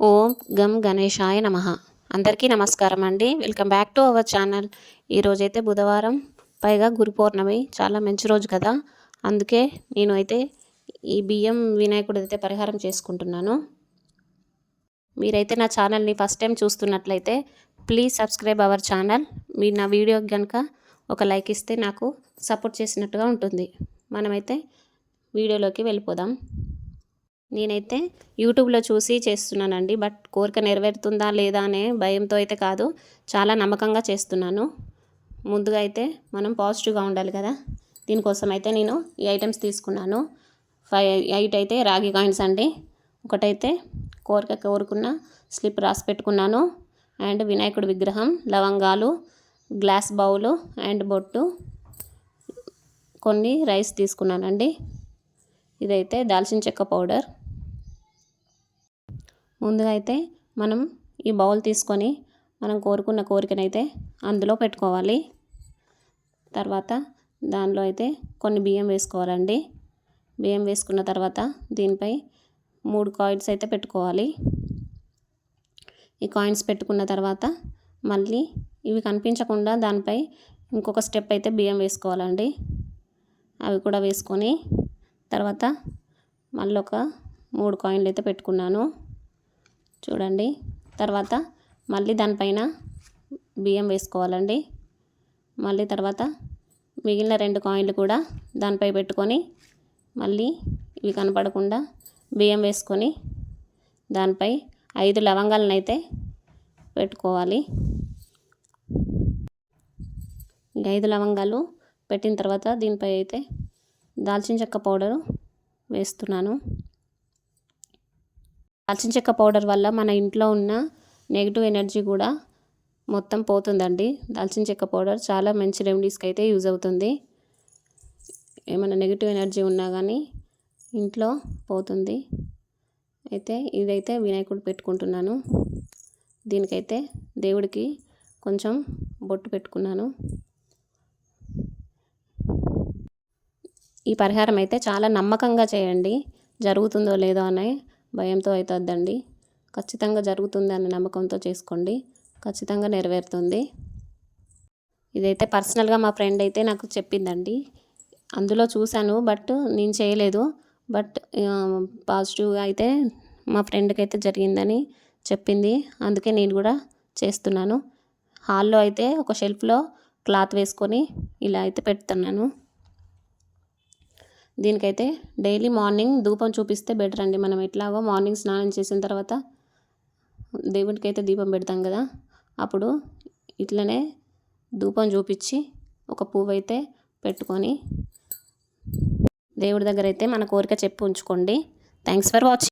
ఓం గం గణేశాయ నమః. అందరికీ నమస్కారం అండి. Welcome back to our channel. ఈరోజైతే బుధవారం, పైగా గురు పౌర్ణమి, చాలా మంచి రోజు కదా. అందుకే నేను అయితే ఈ బియ్యం వినాయకుడు అయితే పరిహారం చేసుకుంటున్నాను. మీరైతే నా ఛానల్ని ఫస్ట్ టైం చూస్తున్నట్లయితే ప్లీజ్ సబ్స్క్రైబ్ అవర్ ఛానల్. మీరు నా వీడియోకి కనుక ఒక లైక్ ఇస్తే నాకు సపోర్ట్ చేసినట్టుగా ఉంటుంది. మనమైతే వీడియోలోకి వెళ్ళిపోదాం. నేనైతే యూట్యూబ్లో చూసి చేస్తున్నానండి, బట్ కోరిక నెరవేరుతుందా లేదా అనే భయంతో అయితే కాదు, చాలా నమ్మకంగా చేస్తున్నాను. ముందుగా అయితే మనం పాజిటివ్గా ఉండాలి కదా. దీనికోసం అయితే నేను ఈ ఐటమ్స్ తీసుకున్నాను. 8 అయితే రాగి కాయిన్స్ అండి. ఒకటైతే కోరుకున్న స్లిప్ రాసి పెట్టుకున్నాను. అండ్ వినాయకుడి విగ్రహం, లవంగాలు, గ్లాస్ బౌలు అండ్ బొట్టు, కొన్ని రైస్ తీసుకున్నానండి. ఇదైతే దాల్చిన చెక్క పౌడర్. ముందుగా అయితే మనం ఈ బౌల్ తీసుకొని మనం కోరుకున్న కోరికనైతే అందులో పెట్టుకోవాలి. తర్వాత దానిలో అయితే కొన్ని బియ్యం వేసుకోవాలండి. బియ్యం వేసుకున్న తర్వాత దీనిపై 3 కాయిన్స్ అయితే పెట్టుకోవాలి. ఈ కాయిన్స్ పెట్టుకున్న తర్వాత మళ్ళీ ఇవి కనిపించకుండా దానిపై ఇంకొక స్టెప్ అయితే బియ్యం వేసుకోవాలండి. అవి కూడా వేసుకొని తర్వాత మళ్ళీ ఒక 3 కాయిన్లు అయితే పెట్టుకున్నాను చూడండి. తర్వాత మళ్ళీ దానిపైన బియ్యం వేసుకోవాలండి. మళ్ళీ తర్వాత మిగిలిన 2 కాయిన్లు కూడా దానిపై పెట్టుకొని మళ్ళీ ఇవి కనపడకుండా బియ్యం వేసుకొని దానిపై 5 లవంగాలను అయితే పెట్టుకోవాలి. ఈ 5 లవంగాలు పెట్టిన తర్వాత దీనిపై అయితే దాల్చిన చెక్క పౌడరు వేస్తున్నాను. దాల్చిన చెక్క పౌడర్ వల్ల మన ఇంట్లో ఉన్న నెగిటివ్ ఎనర్జీ కూడా మొత్తం పోతుందండి. దాల్చిన చెక్క పౌడర్ చాలా మంచి రెమెడీస్కి అయితే యూజ్ అవుతుంది. ఏమైనా నెగిటివ్ ఎనర్జీ ఉన్నా కానీ ఇంట్లో పోతుంది. అయితే ఇదైతే వినాయకుడు పెట్టుకుంటున్నాను. దీనికైతే దేవుడికి కొంచెం బొట్టు పెట్టుకున్నాను. ఈ పరిహారం అయితే చాలా నమ్మకంగా చేయండి. జరుగుతుందో లేదో అనే భయంతో అయితే వద్దండి. ఖచ్చితంగా జరుగుతుంది అనే నమ్మకంతో చేసుకోండి. ఖచ్చితంగా నెరవేరుతుంది. ఇదైతే పర్సనల్గా మా ఫ్రెండ్ అయితే నాకు చెప్పిందండి. అందులో చూశాను, బట్ నేను చేయలేదు. బట్ పాజిటివ్గా అయితే మా ఫ్రెండ్కి అయితే జరిగిందని చెప్పింది. అందుకే నేను కూడా చేస్తున్నాను. హాల్లో అయితే ఒక షెల్ఫ్లో క్లాత్ వేసుకొని ఇలా అయితే పెడుతున్నాను. దీనికైతే డైలీ మార్నింగ్ ధూపం చూపిస్తే బెటర్ అండి. మనం ఎట్లాగో మార్నింగ్ స్నానం చేసిన తర్వాత దేవుడికి అయితే దీపం పెడతాం కదా, అప్పుడు ఇట్లనే ధూపం చూపించి ఒక పువ్వు అయితే పెట్టుకొని దేవుడి దగ్గర అయితే మన కోరిక చెప్పి ఉంచుకోండి. Thanks for watching.